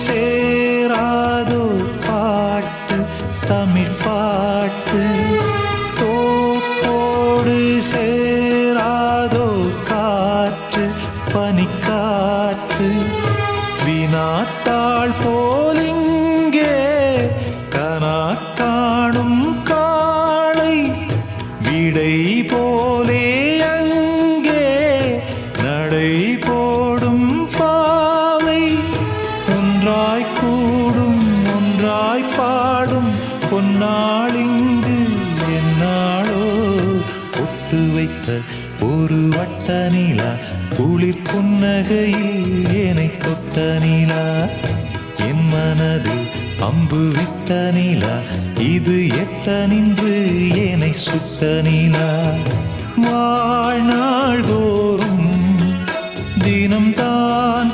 சேராதோ பாட்டு தமிழ் பாட்டு தோப்போடு சேராதோ காற்று பனிக்காற்று வினாத்தாள் போலிங்கே கனா காணும் காளை விடை போலே அங்கே நடை போடும் பாவை ஒன்றாய் கூடும் ஒன்றாய் பாடும் பொன்னாளிங்கு என்னாளோ ஒட்டு வைத்த ஒரு வட்ட நிலா குளிர் புன்னகையில் ஏனை தொட்ட நிலா என் மனதில் அம்பு விட்ட நிலா இது எட்ட நின்று ஏனை சுட்ட நிலா வாழ்நாள் தோறும் தினம்தான்